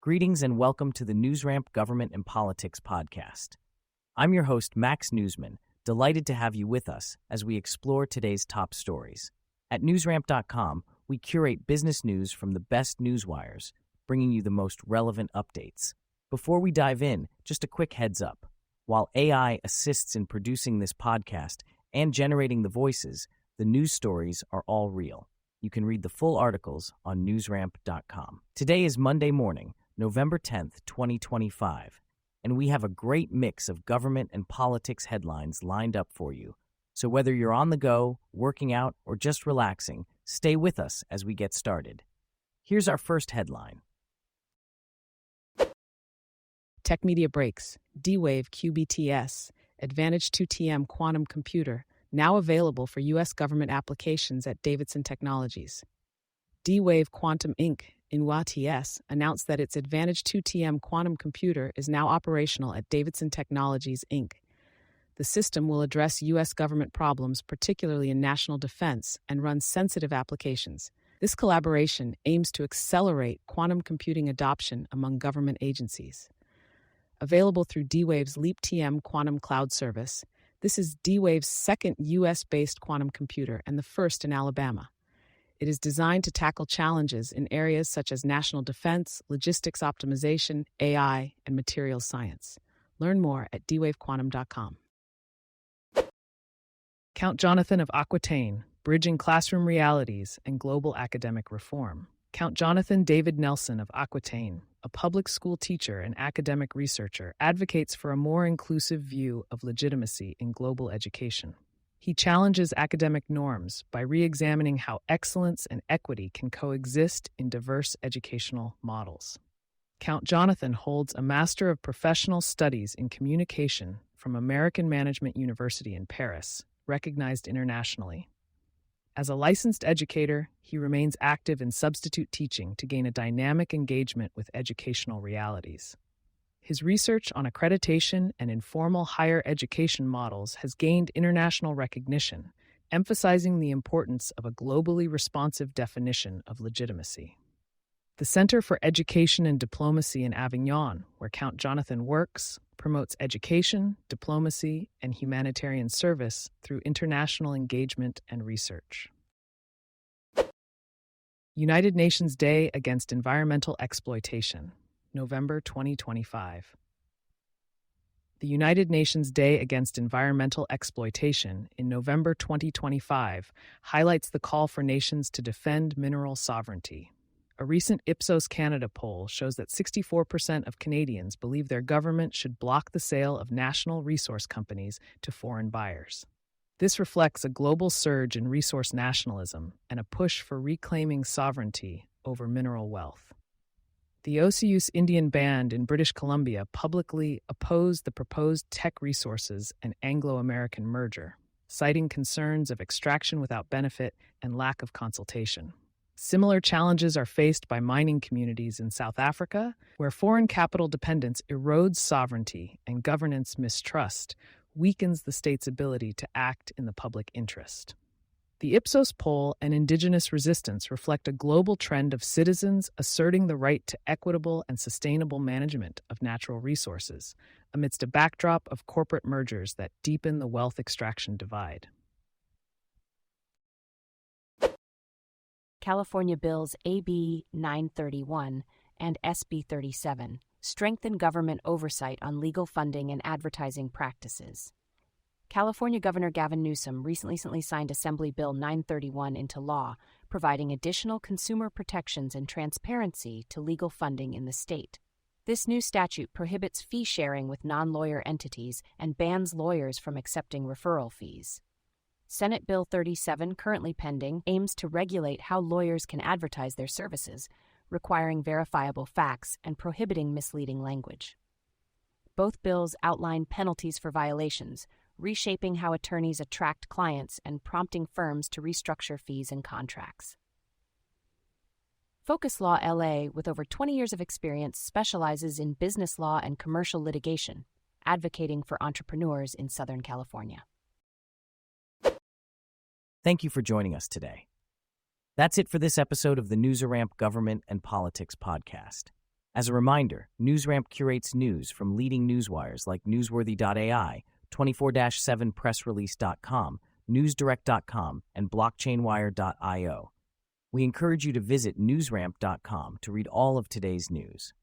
Greetings and welcome to the NewsRamp Government and Politics podcast. I'm your host, Max Newsman, delighted to have you with us as we explore today's top stories. At newsramp.com, we curate business news from the best newswires, bringing you the most relevant updates. Before we dive in, just a quick heads up. While AI assists in producing this podcast and generating the voices, the news stories are all real. You can read the full articles on newsramp.com. Today is Monday morning, November 10th, 2025, and we have a great mix of government and politics headlines lined up for you. So whether you're on the go, working out, or just relaxing, stay with us as we get started. Here's our first headline. Tech Media breaks. D-Wave QBTS, Advantage 2TM quantum computer, now available for U.S. government applications at Davidson Technologies. D-Wave Quantum Inc., INWA-TS, announced that its Advantage 2TM quantum computer is now operational at Davidson Technologies, Inc. The system will address U.S. government problems, particularly in national defense, and run sensitive applications. This collaboration aims to accelerate quantum computing adoption among government agencies. Available through D-Wave's LeapTM quantum cloud service, this is D-Wave's second U.S.-based quantum computer and the first in Alabama. It is designed to tackle challenges in areas such as national defense, logistics optimization, AI, and materials science. Learn more at dwavequantum.com. Count Jonathan of Aquitaine, Bridging Classroom Realities and Global Academic Reform. Count Jonathan David Nelson of Aquitaine, a public school teacher and academic researcher, advocates for a more inclusive view of legitimacy in global education. He challenges academic norms by re-examining how excellence and equity can coexist in diverse educational models. Count Jonathan holds a Master of Professional Studies in Communication from American Management University in Paris, recognized internationally. As a licensed educator, he remains active in substitute teaching to gain a dynamic engagement with educational realities. His research on accreditation and informal higher education models has gained international recognition, emphasizing the importance of a globally responsive definition of legitimacy. The Center for Education and Diplomacy in Avignon, where Count Jonathan works, promotes education, diplomacy, and humanitarian service through international engagement and research. United Nations Day Against Environmental Exploitation, November 2025. The United Nations Day Against Environmental Exploitation in November 2025 highlights the call for nations to defend mineral sovereignty. A recent Ipsos Canada poll shows that 64% of Canadians believe their government should block the sale of national resource companies to foreign buyers. This reflects a global surge in resource nationalism and a push for reclaiming sovereignty over mineral wealth. The Osseous Indian Band in British Columbia publicly opposed the proposed Teck Resources and Anglo-American merger, citing concerns of extraction without benefit and lack of consultation. Similar challenges are faced by mining communities in South Africa, where foreign capital dependence erodes sovereignty and governance mistrust weakens the state's ability to act in the public interest. The Ipsos poll and indigenous resistance reflect a global trend of citizens asserting the right to equitable and sustainable management of natural resources, amidst a backdrop of corporate mergers that deepen the wealth extraction divide. California Bills AB 931 and SB 37 strengthen government oversight on legal funding and advertising practices. California Governor Gavin Newsom recently signed Assembly Bill 931 into law, providing additional consumer protections and transparency to legal funding in the state. This new statute prohibits fee sharing with non-lawyer entities and bans lawyers from accepting referral fees. Senate Bill 37, currently pending, aims to regulate how lawyers can advertise their services, requiring verifiable facts and prohibiting misleading language. Both bills outline penalties for violations, reshaping how attorneys attract clients and prompting firms to restructure fees and contracts. Focus Law LA, with over 20 years of experience, specializes in business law and commercial litigation, advocating for entrepreneurs in Southern California. Thank you for joining us today. That's it for this episode of the NewsRamp Government and Politics podcast. As a reminder, NewsRamp curates news from leading newswires like Newsworthy.ai, 24-7pressrelease.com, NewsDirect.com, and BlockchainWire.io. We encourage you to visit newsramp.com to read all of today's news.